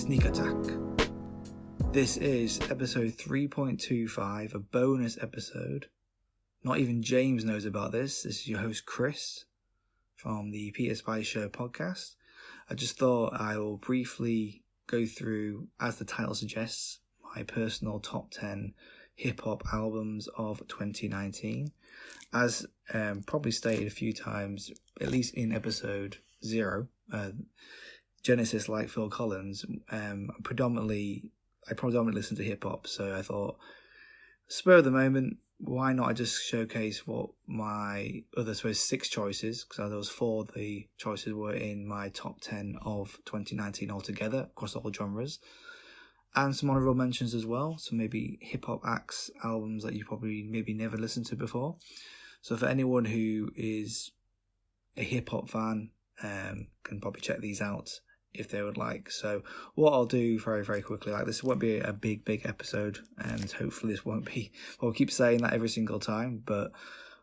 Sneak Attack. This is episode 3.25, a bonus episode. Not even James knows about this. This is your host Chris from the Peter Spice Show podcast. I just thought I will briefly go through, as the title suggests, my personal top 10 hip-hop albums of 2019. As probably stated a few times, at least in episode 0, Genesis, like Phil Collins, I predominantly listen to hip-hop, so I thought, spur of the moment, why not I just showcase what my other, 6 choices, because there was 4 of the choices were in my top 10 of 2019 altogether, across all genres, and some honourable mentions as well, so maybe hip-hop acts, albums that you probably maybe never listened to before. So for anyone who is a hip-hop fan, can probably check these out if they would like. So what I'll do very, very quickly, like this won't be a big episode, and hopefully this won't be, we'll keep saying that every single time, but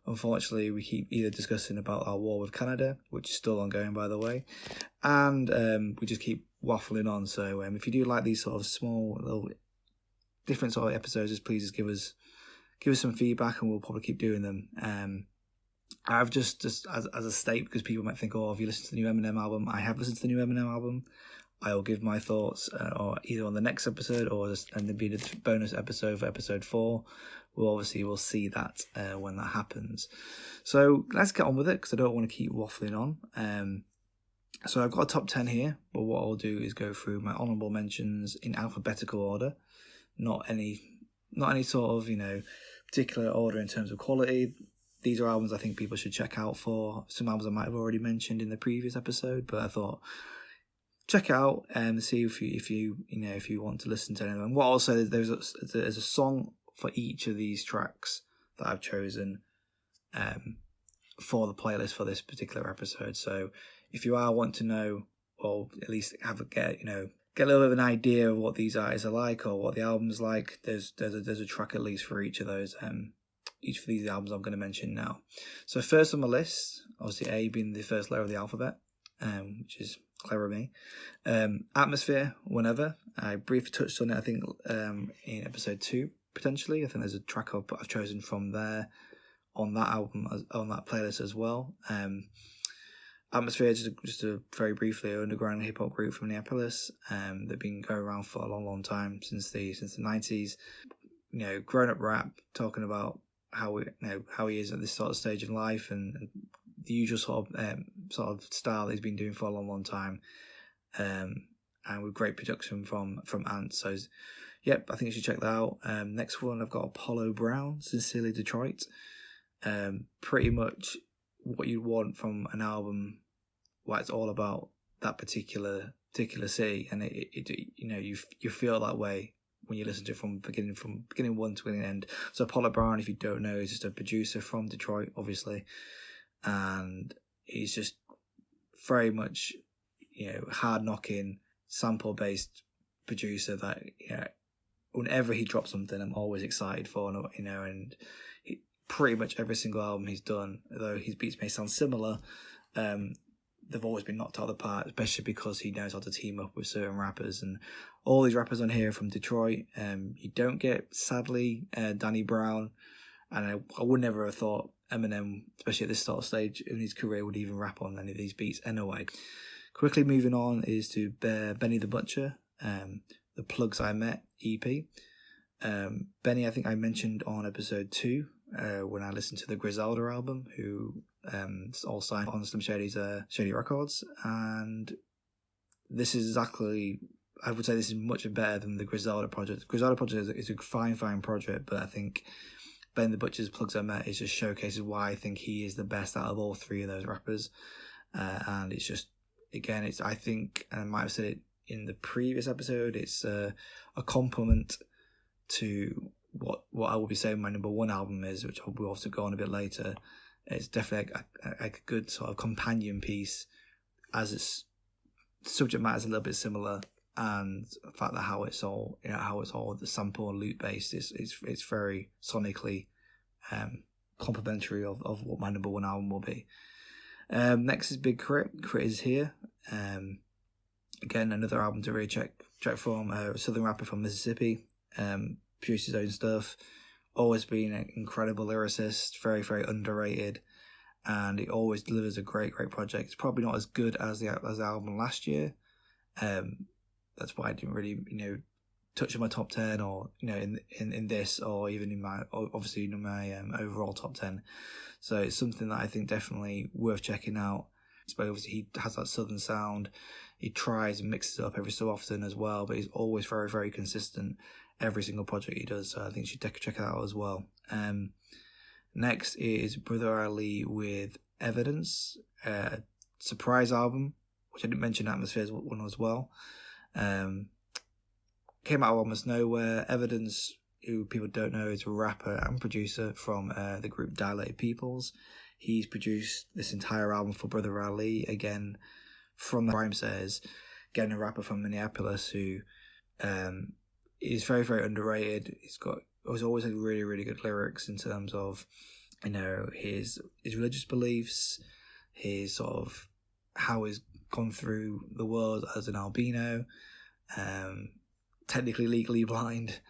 unfortunately we keep either discussing about our war with Canada, which is still ongoing by the way, and we just keep waffling on. So if you do like these sort of small little different sort of episodes, just please just give us some feedback and we'll probably keep doing them. I've just as a state, because people might think, oh, have you listened to the new Eminem album? I have listened to the new Eminem album. I will give my thoughts or either on the next episode or and there'll be the bonus episode for episode 4. We'll see that when that happens. So let's get on with it, because I don't want to keep waffling on. So I've got a top 10 here, but what I'll do is go through my honourable mentions in alphabetical order, not any sort of particular order in terms of quality. These are albums I think people should check out for. Some albums I might have already mentioned in the previous episode, but I thought check it out and see if you want to listen to anyone. What I'll say is there's a song for each of these tracks that I've chosen for the playlist for this particular episode. So if you want to know, or at least get a little bit of an idea of what these artists are like or what the album's like, there's a track at least for each of those. Each of these albums I'm going to mention now. So first on my list, obviously A being the first letter of the alphabet, which is clever of me. Atmosphere, Whenever. I briefly touched on it, I think, in episode 2, potentially. I think there's a track I've chosen from there on that album, on that playlist as well. Atmosphere is just a very briefly underground hip hop group from Minneapolis. They've been going around for a long time, since the 90s. Grown up rap, talking about how he is at this sort of stage in life, and the usual sort of style that he's been doing for a long time, and with great production from Ant. So yep, I think you should check that out. Next one, I've got Apollo Brown, Sincerely Detroit. Pretty much what you want from an album, what it's all about that particular city, and you feel that way when you listen to it from beginning one to beginning end. So Apollo Brown, if you don't know, is just a producer from Detroit, obviously, and he's just very much hard knocking, sample based producer that whenever he drops something, I'm always excited for, and pretty much every single album he's done, though his beats may sound similar, they've always been knocked out of the park, especially because he knows how to team up with certain rappers. And all these rappers on here are from Detroit. You don't get, sadly, Danny Brown, and I would never have thought Eminem, especially at this sort of stage in his career, would even rap on any of these beats anyway. Quickly moving on is to Benny the Butcher, The Plugs I Met EP. Benny, I think I mentioned on episode 2, when I listened to the Griselda album, who all signed on Slim Shady's Shady Records, and this is exactly, I would say this is much better than the Griselda project. Griselda project is a fine project, but I think Ben the Butcher's Plugs I Met is just showcases why I think he is the best out of all 3 of those rappers, and it's just, again, I think, and I might have said it in the previous episode, it's a compliment to what I will be saying my number 1 album is, which we'll also go on a bit later. It's definitely a good sort of companion piece, as its subject matter is a little bit similar, and the fact that how it's all the sample and loop based it's very sonically complimentary of what my number 1 album will be. Next is Big Crit. Crit is here. Again, another album to really check from. A southern rapper from Mississippi, produced his own stuff. Always been an incredible lyricist, very, very underrated, and he always delivers a great project. It's probably not as good as the album last year. That's why I didn't really, touch on my top 10, or in this, or even in my overall top 10. So it's something that I think definitely worth checking out. But obviously he has that southern sound. He tries and mixes it up every so often as well, but he's always very, very consistent every single project he does. So I think you should check it out as well. Next is Brother Ali with Evidence, surprise album, which I didn't mention Atmosphere's one as well. Came out of almost nowhere. Evidence, who people don't know, is a rapper and producer from the group Dilated Peoples. He's produced this entire album for Brother Ali, again, from the Rhyme Says, again, a rapper from Minneapolis who is very, very underrated. He's always had really, really good lyrics in terms of, his religious beliefs, his sort of how he's gone through the world as an albino, technically legally blind,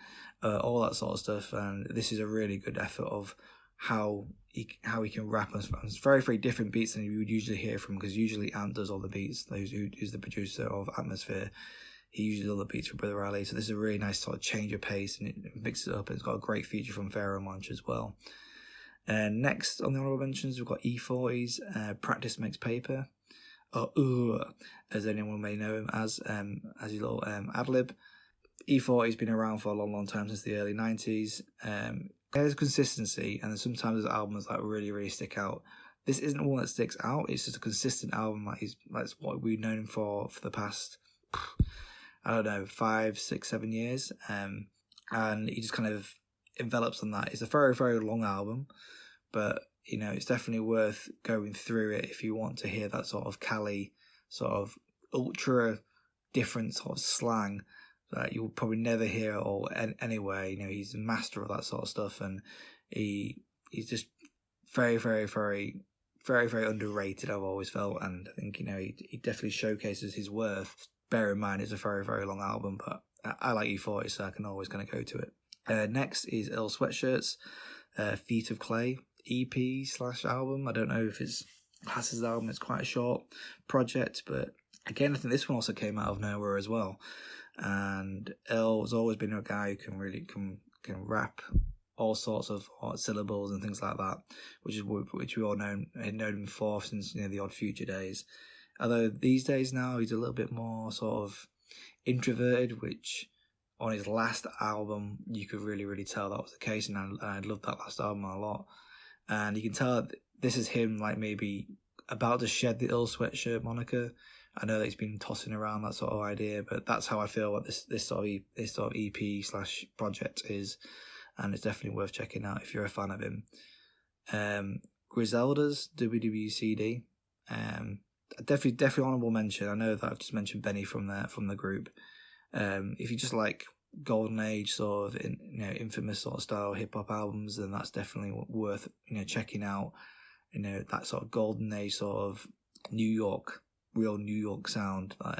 all that sort of stuff. And this is a really good effort of how he can rap on very, very different beats than you would usually hear from, because usually Ant does all the beats. Who's the producer of Atmosphere, he usually does all the beats for Brother Ali. So this is a really nice sort of change of pace, and it mixes it up. And it's got a great feature from Pharaoh Monch as well. Next on the honourable mentions, we've got E40's Practice Makes Paper, or as anyone may know him as his little ad-lib. E40's been around for a long, long time, since the early 90s. There's consistency, and then sometimes there's albums that really, really stick out. This isn't one that sticks out. It's just a consistent album. That's what we've known him for the past, 5, 6, 7 years. And he just kind of envelops on that. It's a very, very long album, but it's definitely worth going through it if you want to hear that sort of Cali, sort of ultra different sort of slang that you'll probably never hear or anywhere. He's a master of that sort of stuff, and he's just very, very, very, very, very underrated, I've always felt. And I think he definitely showcases his worth. Bear in mind it's a very, very long album, but I like E40, so I can always kind of go to it. Next is Earl Sweatshirt's Feet of Clay EP/album. I don't know if it's classes album. It's quite a short project, but again, I think this one also came out of nowhere as well. And Earl has always been a guy who can really can rap all sorts of syllables and things like that, which we all known him for since the Odd Future days. Although these days now he's a little bit more sort of introverted, which on his last album you could really, really tell that was the case, and I loved that last album a lot. And you can tell that this is him like maybe about to shed the Earl Sweatshirt moniker. I know that he's been tossing around that sort of idea, but that's how I feel what this sort of EP/project is, and it's definitely worth checking out if you're a fan of him. Griselda's WWCD, definitely honourable mention. I know that I've just mentioned Benny from the group. If you just like golden age sort of infamous sort of style hip hop albums, then that's definitely worth checking out. That sort of golden age sort of real New York sound that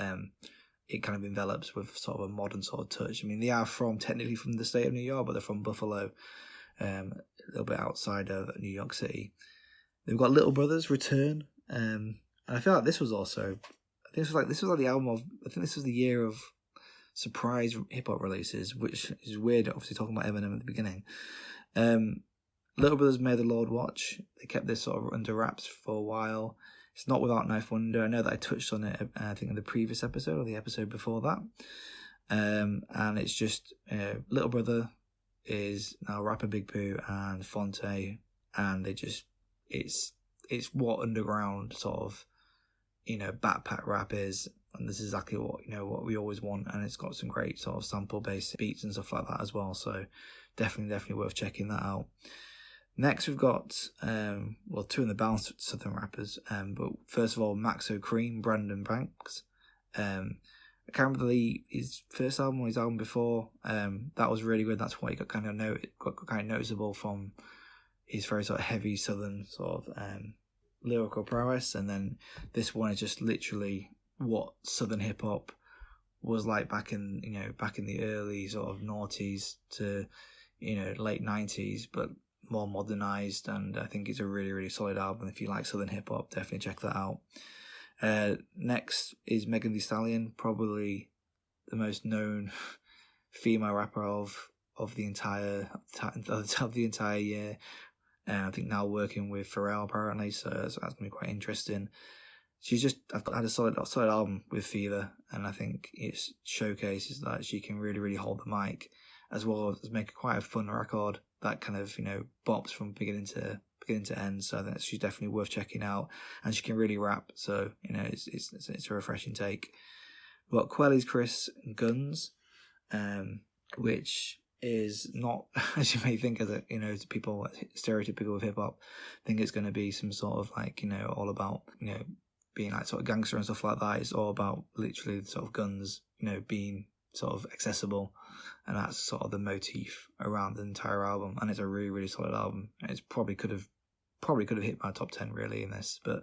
it kind of envelops with sort of a modern sort of touch. I mean, they are technically from the state of New York, but they're from Buffalo, a little bit outside of New York City. They've got Little Brothers Return, and I feel like this was like the album of, I think this was the year of surprise hip hop releases, which is weird. Obviously, talking about Eminem at the beginning. Little Brothers May the Lord Watch. They kept this sort of under wraps for a while. It's not without Knife Wonder. I know that I touched on it, I think, in the previous episode or the episode before that. And it's just Little Brother is now rapper Big Pooh and Fonte, and it's what underground sort of backpack rap is, and this is exactly what we always want. And it's got some great sort of sample based beats and stuff like that as well. So definitely worth checking that out. Next, we've got two in the balance southern rappers. But first of all, Maxo Cream, Brandon Banks. I can't remember his first album or his album before. That was really good. That's why he got kind of noticeable from his very sort of heavy southern sort of lyrical prowess. And then this one is just literally what Southern hip hop was like back in the early sort of noughties to late 90s, but more modernized. And I think it's a really, really solid album. If you like Southern hip hop, definitely check that out. Next is Megan Thee Stallion, probably the most known female rapper of the entire year. I think now working with Pharrell apparently, so that's going to be quite interesting. She's just had a solid album with Fever, and I think it showcases that she can really, really hold the mic, as well as make quite a fun record that kind of bops from beginning to end. So I think she's definitely worth checking out, and she can really rap. So it's a refreshing take. We've got Quelly's Chris Guns, which is not, as you may think, as to people stereotypical of hip hop. I think it's going to be some sort of like all about being like sort of gangster and stuff like that. It's all about literally sort of guns, being sort of accessible, and that's sort of the motif around the entire album. And it's a really, really solid album. It's probably could have hit my top 10 really in this, but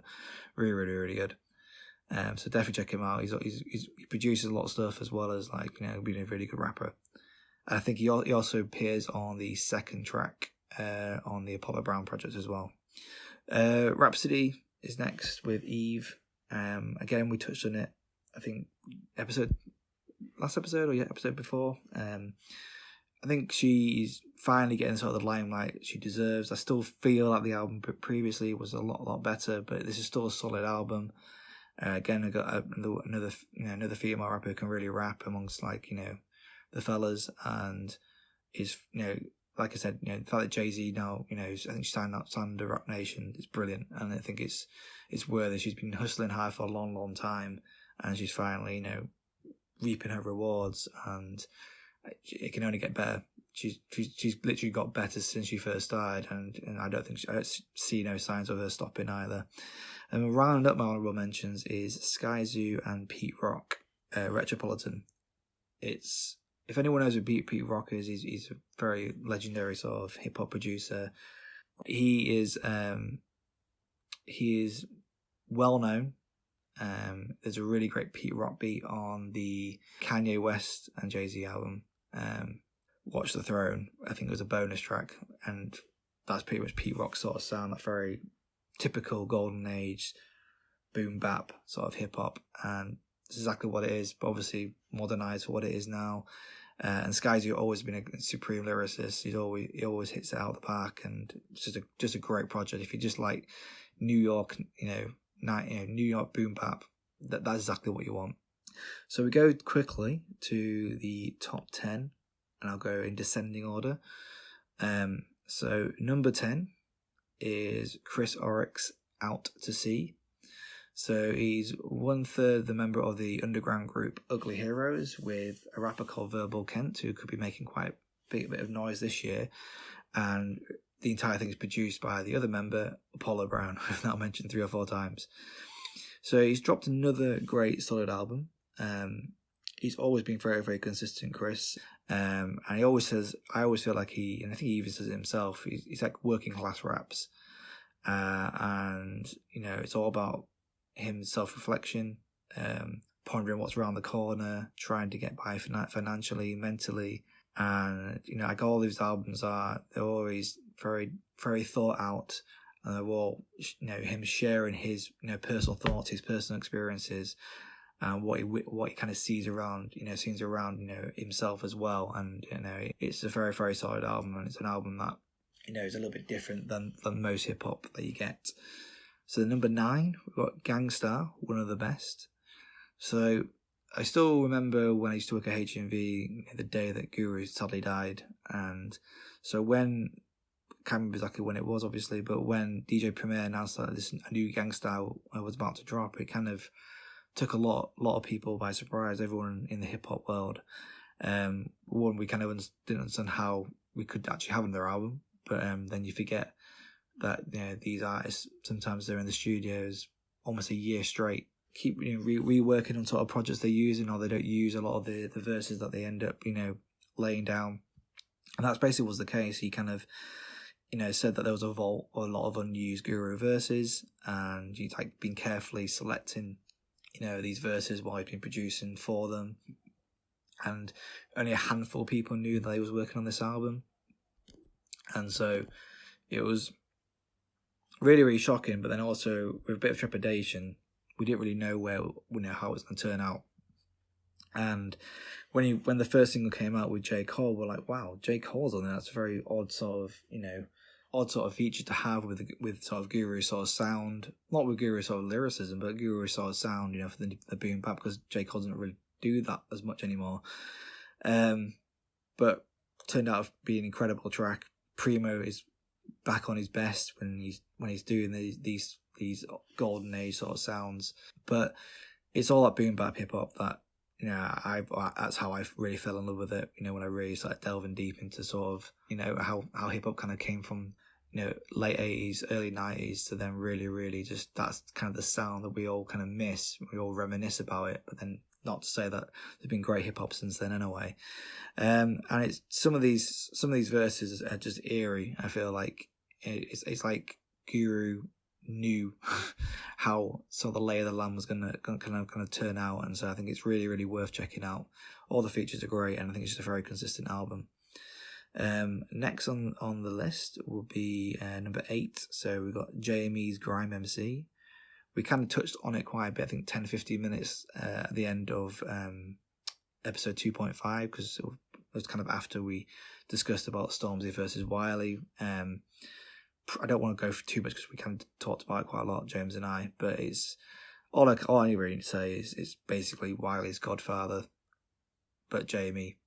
really, really, really good. So definitely check him out. He produces a lot of stuff, as well as being a really good rapper. And I think he also appears on the second track on the Apollo Brown project as well. Rhapsody is next with Eve. Again, we touched on it, I think episode before. I think she's finally getting sort of the limelight she deserves. I still feel like the album previously was a lot better, but this is still a solid album. Again, I got another female rapper who can really rap amongst the fellas, and is like I said, the fact that Jay-Z now I think she signed under Rock Nation is brilliant, and I think it's worthy. She's been hustling hard for a long time, and she's finally reaping her rewards, and it can only get better. She's literally got better since she first started, and I don't see no signs of her stopping either. And rounding up my honourable mentions is Sky Zoo and Pete Rock, Retropolitan. If anyone knows who Pete Rock is, he's a very legendary sort of hip hop producer. He is well known. There's a really great Pete Rock beat on the Kanye West and Jay-Z album, Watch the Throne. I think it was a bonus track, and that's pretty much Pete Rock's sort of sound, that very typical golden age boom bap sort of hip hop, and it's exactly what it is, but obviously modernized for what it is now. And Sky's always been a supreme lyricist. He always hits it out of the park, and it's just a great project. If you just like New York, New York boom bap, that's exactly what you want. So we go quickly to the top 10, and I'll go in descending order. So number 10 is Chris Oryx, Out to Sea. So he's 1/3 the member of the underground group Ugly Heroes, with a rapper called Verbal Kent, who could be making quite a bit of noise this year. And the entire thing is produced by the other member, Apollo Brown, who I've now mentioned 3 or 4 times. So he's dropped another great solid album. He's always been very, very consistent, Chris. And he always says, I always feel like and I think he even says it himself, he's like working class raps. And, it's all about him self-reflection, pondering what's around the corner, trying to get by financially, mentally. And, like all these albums they're always very, very thought out. And they're all, him sharing his, personal thoughts, his personal experiences, and what he kind of sees around himself as well. And it's a very, very solid album, and it's an album that is a little bit different than most hip hop that you get. So number 9, we've got Gangstar, One of the Best. So I still remember when I used to work at HMV, the day that Guru sadly died, and so when, I can't remember exactly when it was obviously, but when DJ Premier announced that a new Gangstar was about to drop, it kind of took a lot of people by surprise, everyone in the hip hop world. One, we kind of didn't understand how we could actually have another album, but then you forget that these artists, sometimes they're in the studios almost a year straight, keep reworking on sort of projects they're using, or they don't use a lot of the verses that they end up laying down. And that's basically was the case. He kind of said that there was a vault or a lot of unused Guru verses, and he's been carefully selecting these verses while he'd been producing for them, and only a handful of people knew that he was working on this album, and so it was really, really shocking. But then also with a bit of trepidation, we didn't really know how it was going to turn out. And when the first single came out with J. Cole, we're like, wow, J. Cole's on there. That's a very odd sort of feature to have with sort of Guru sort of sound, not with Guru sort of lyricism, but Guru sort of sound, for the boom bap, because J. Cole doesn't really do that as much anymore. But turned out to be an incredible track. Primo is back on his best when he's doing these golden age sort of sounds. But it's all that boom bap hip hop that, that's how I really fell in love with it. When I really started delving deep into sort of, how hip hop kind of came from, late 80s, early 90s to then really, really just, that's kind of the sound that we all kind of miss. We all reminisce about it, but then not to say that there's been great hip hop since then anyway. And it's some of these verses are just eerie. I feel like it's like Guru knew how sort of the lay of the land was gonna turn out, and so I think it's really, really worth checking out. All the features are great, and I think it's just a very consistent album. Next on the list will be number 8. So we've got JME's Grime MC. We kind of touched on it quite a bit, I think 10-15 minutes at the end of episode 2.5, because it was kind of after we discussed about Stormzy versus Wiley. I don't want to go for too much because we kind of talked about it quite a lot, James and I, but it's all I really need to say is it's basically Wiley's godfather, but Jamie.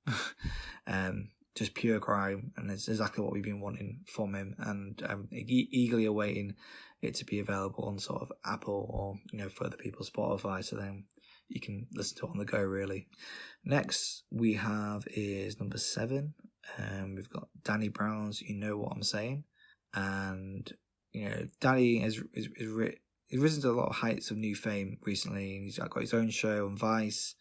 Just pure grime, and it's exactly what we've been wanting from him, and I'm eagerly awaiting it to be available on sort of Apple or for other people's Spotify, so then you can listen to it on the go really. Next we have is number 7. We've got Danny Brown's You Know What I'm Saying. And Danny has risen to a lot of heights of new fame recently, and he's got his own show on Vice,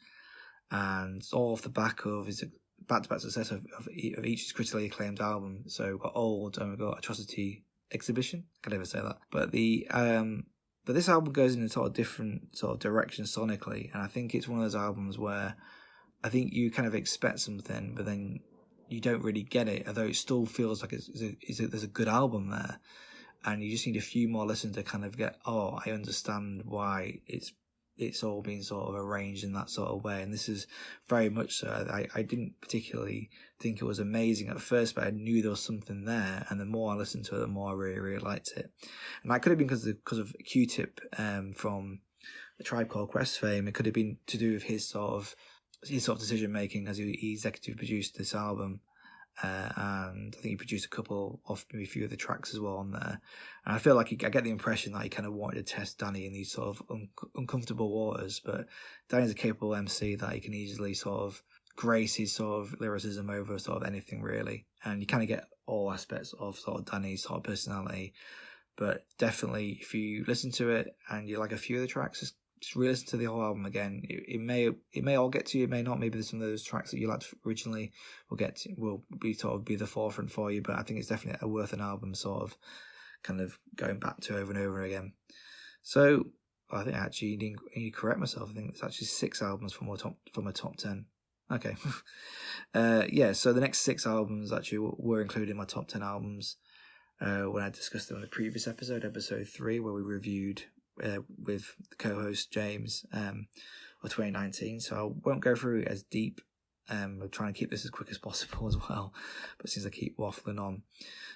and it's all off the back of his back-to-back success of each critically acclaimed album. So we've got Old, and we've got Atrocity Exhibition. I can never say that, but but this album goes in a sort of different sort of direction sonically, and I think it's one of those albums where I think you kind of expect something, but then you don't really get it, although it still feels like there's a good album there, and you just need a few more listens to kind of get, I understand why it's all been sort of arranged in that sort of way. And this is very much so. I didn't particularly think it was amazing at first, but I knew there was something there, and the more I listened to it, the more I really, really liked it. And that could have been because of Q-Tip from the Tribe Called Quest fame. It could have been to do with his sort of decision making, as he executive produced this album, and I think he produced a couple of maybe a few of the tracks as well on there. And I feel like I get the impression that he kind of wanted to test Danny in these sort of uncomfortable waters, but Danny's a capable MC that he can easily sort of grace his sort of lyricism over sort of anything really, and you kind of get all aspects of sort of Danny's sort of personality. But definitely, if you listen to it and you like a few of the tracks, just re-listen to the whole album again. It may all get to you, it may not. Maybe some of those tracks that you liked originally will be the forefront for you. But I think it's definitely worth an album sort of kind of going back to over and over again. So I think I actually need to correct myself. I think it's actually 6 albums from a top 10. Okay. So the next 6 albums actually were included in my top 10 albums when I discussed them in the previous episode 3, where we reviewed with the co-host James of 2019. So I won't go through it as deep. I'm trying to keep this as quick as possible as well, but since I keep waffling on.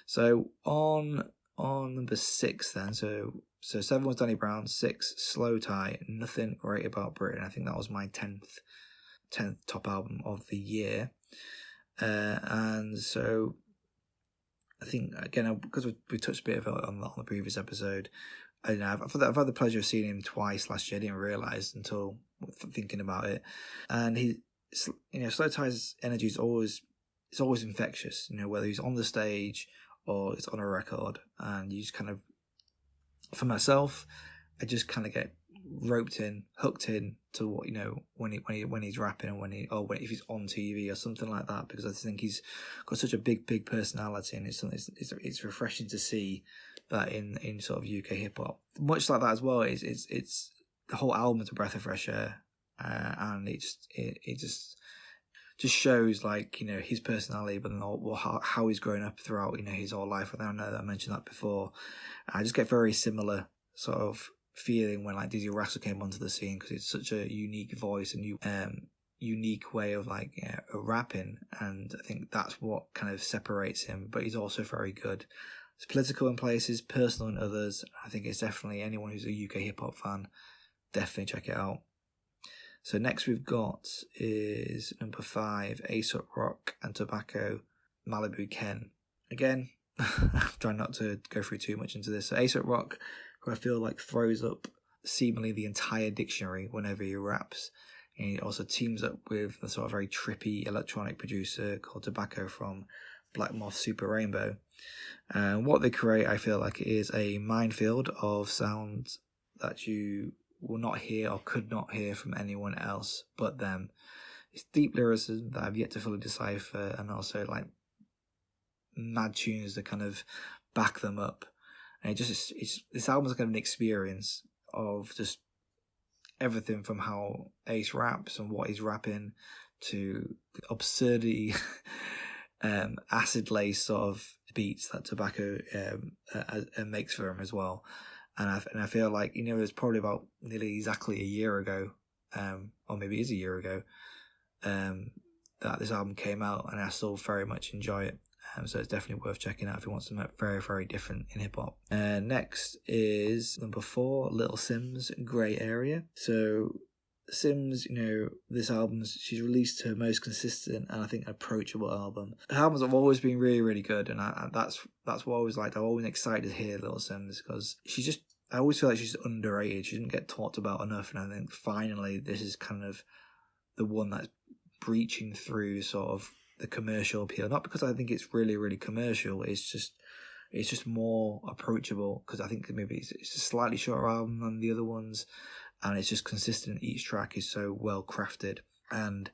So on number 6 then, so 7 was Danny Brown, 6 Slow Tie, Nothing Great About Britain. I think that was my 10th top album of the year. And so I think, again, because we touched a bit of it on the previous episode, I've had the pleasure of seeing him twice last year. I didn't realise until thinking about it. And Slow Tie's energy is always infectious, whether he's on the stage or it's on a record. And you just kind of, for myself, I just kind of get hooked in to what, when he's rapping, or if he's on TV or something like that, because I think he's got such a big personality, and it's refreshing to see that in sort of UK hip hop. Much like that as well, it's the whole album is a breath of fresh air, and it just shows like, you know, his personality, but then how he's grown up throughout, you know, his whole life. And I know that I mentioned that before. I just get very similar sort of feeling when like Dizzy Rascal came onto the scene, because it's such a unique voice and unique way of like, you know, rapping, and I think that's what kind of separates him. But he's also very good. It's political in places, personal in others. I think it's definitely, anyone who's a UK hip hop fan, definitely check it out. So next we've got is number 5, A$AP Rock and Tobacco, Malibu Ken. Again, I'm trying not to go through too much into this. So A$AP Rock, who I feel like throws up seemingly the entire dictionary whenever he raps. And he also teams up with a sort of very trippy electronic producer called Tobacco from Black Moth Super Rainbow. And what they create, I feel like, is a minefield of sounds that you will not hear or could not hear from anyone else but them. It's deep lyricism that I've yet to fully decipher, and also like mad tunes that kind of back them up. And this album's like an experience of just everything from how Ace raps and what he's rapping to the absurdity, acid lace sort of beats that Tobacco makes for him as well. And I feel like, you know, it was probably about nearly exactly a year ago, or maybe it is a year ago, that this album came out, and I still very much enjoy it. So it's definitely worth checking out if you want something very, very different in hip hop. Next is number 4, Little Simz, Grey Area. So Sims, you know, this album, she's released her most consistent and I think approachable album. Her albums have always been really, really good, and that's what I always liked. I'm always excited to hear Little Sims, because I always feel like she's underrated. She didn't get talked about enough, and I think finally this is kind of the one that's breaching through sort of the commercial appeal. Not because I think it's really, really commercial. It's just more approachable, because I think maybe it's a slightly shorter album than the other ones, and it's just consistent. Each track is so well crafted, and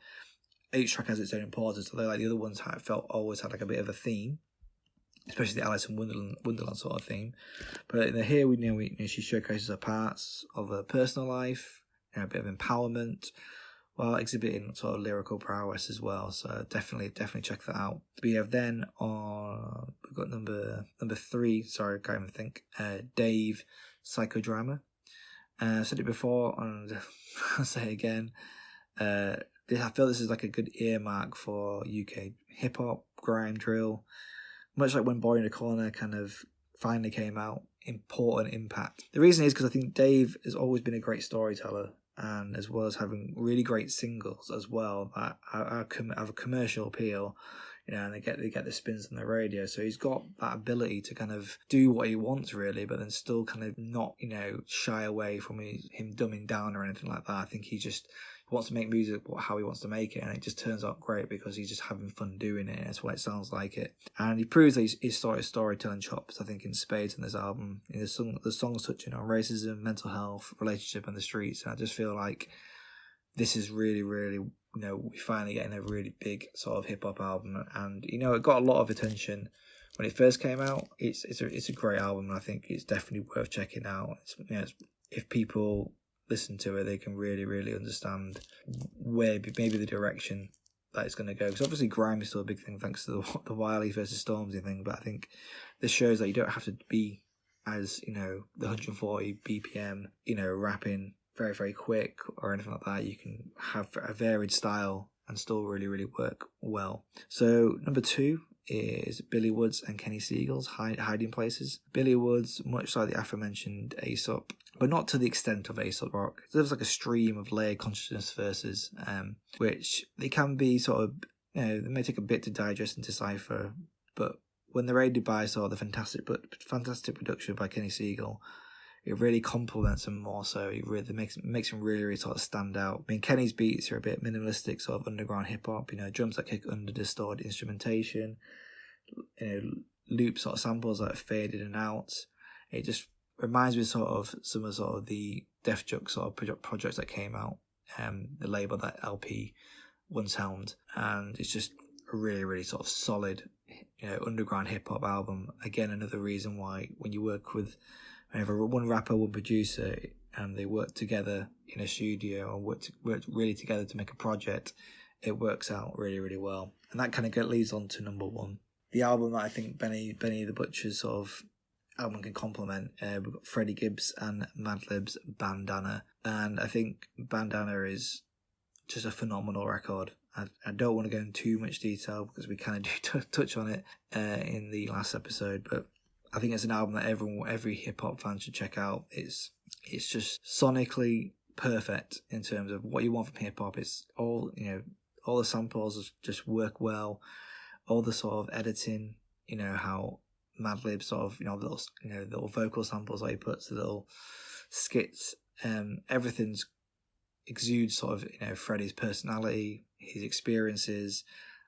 each track has its own importance. Although like the other ones, I felt always had like a bit of a theme, especially the Alice in Wonderland sort of theme. But here we know she showcases her parts of her personal life, you know, a bit of empowerment, while exhibiting sort of lyrical prowess as well. So definitely check that out. We have then we've got number 3. Sorry, I can't even think. Dave, Psychodrama. I said it before, and I'll say it again. I feel this is like a good earmark for UK hip hop, grime, drill. Much like when Boy in the Corner kind of finally came out, important impact. The reason is because I think Dave has always been a great storyteller, and as well as having really great singles as well that have a commercial appeal, you know, and they get the spins on the radio. So he's got that ability to kind of do what he wants really, but then still kind of not, you know, shy away from him dumbing down or anything like that. I think he just wants to make music how he wants to make it, and it just turns out great because he's just having fun doing it. That's why it sounds like it, and he proves that he's storytelling chops, I think, in spades in this album. In the songs touching on racism, mental health, relationship, and the streets. And I just feel like this is really, really, you know, we're finally getting a really big sort of hip hop album, and you know, it got a lot of attention when it first came out. It's a great album, and I think it's definitely worth checking out. If people listen to it, they can really, really understand where maybe the direction that it's going to go. Because obviously grime is still a big thing thanks to the Wiley versus Stormzy thing, but I think this shows that you don't have to be as, you know, the 140 BPM, you know, rapping very, very quick or anything like that. You can have a varied style and still really, really work well. So number 2 is Billy Woods and Kenny Siegel's Hiding Places. Billy Woods, much like the aforementioned A$AP, but not to the extent of A$AP Rock. There's like a stream of layered consciousness verses, which they can be sort of, you know, they may take a bit to digest and decipher, but when they're aided by sort of the fantastic production by Kenny Siegel, it really complements them more. So it really makes them really, really sort of stand out. I mean, Kenny's beats are a bit minimalistic, sort of underground hip hop. You know, drums that kick under distorted instrumentation. You know, loop sort of samples that fade in and out. It just reminds me sort of some of sort of the Def Jux sort of projects that came out. The label that LP once helmed, and it's just a really, really sort of solid, you know, underground hip hop album. Again, another reason why when you work with whenever one rapper, one producer, and they work together in a studio and work really together to make a project, it works out really, really well. And that kind of leads on to number one. The album that I think Benny the Butcher's sort of album can complement. We've got Freddie Gibbs and Madlib's Bandana. And I think Bandana is just a phenomenal record. I don't want to go into too much detail because we kind of do touch on it in the last episode, but I think it's an album that every hip hop fan should check out. It's just sonically perfect in terms of what you want from hip hop. It's all the samples just work well. All the sort of editing, how Madlib sort of little vocal samples that he puts, the little skits, everything's exudes sort of Freddie's personality, his experiences.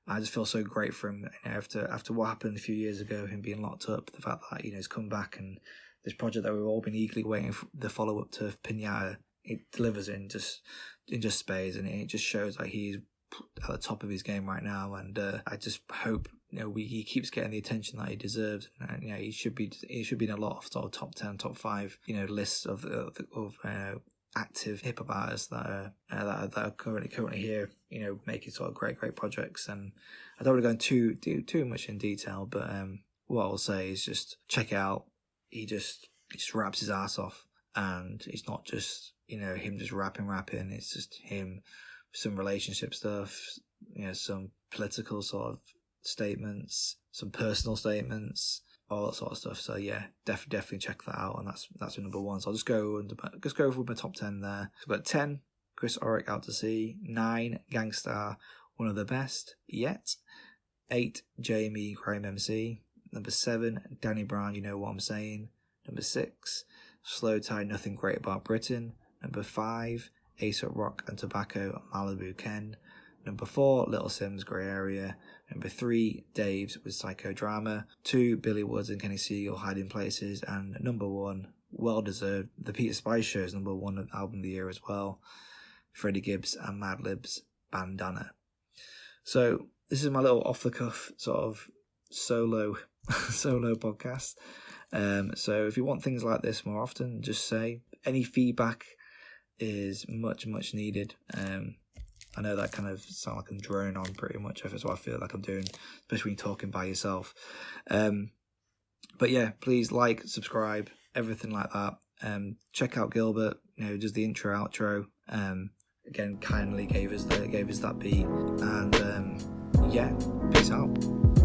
I just feel so great for him after what happened a few years ago, him being locked up. The fact that he's come back, and this project that we've all been eagerly waiting for, the follow up to Pinata, it delivers in just spades, and it just shows that he's at the top of his game right now. And I just hope he keeps getting the attention that he deserves. And he should be in a lot of sort of top 10, top 5 lists of active hip hop artists that are currently here, making sort of great projects. And I don't want to go into too much in detail, but what I'll say is just check it out. He just raps his ass off, and it's not just him just rapping. It's just him, some relationship stuff, some political sort of statements, some personal statements, all that sort of stuff. So yeah, definitely check that out, and that's number one. So I'll just go with my top 10 there. So I've got 10, Chris Oryk, Out to Sea. 9, Gangstar, One of the Best Yet. 8, Jamie, Graham MC. Number 7, Danny Brown, You Know What I'm Saying. Number 6, Slow Tide, Nothing Great About Britain. Number 5, A$AP Rock and Tobacco, Malibu Ken. Number 4, Little Sims, Grey Area. Number 3, Dave's with Psychodrama. 2, Billy Woods and Kenny Siegel, Hiding Places. And number 1, well deserved, The Peter Spice Show's number 1 album of the year as well, Freddie Gibbs and Madlib's Bandana. So this is my little off the cuff sort of solo podcast. So if you want things like this more often, just say. Any feedback is much needed. I know that kind of sound like I'm droning on pretty much. That's what I feel like I'm doing, especially when you're talking by yourself. But yeah, please like, subscribe, everything like that. Check out Gilbert, does the intro, outro. Again, kindly gave us that beat. And yeah, peace out.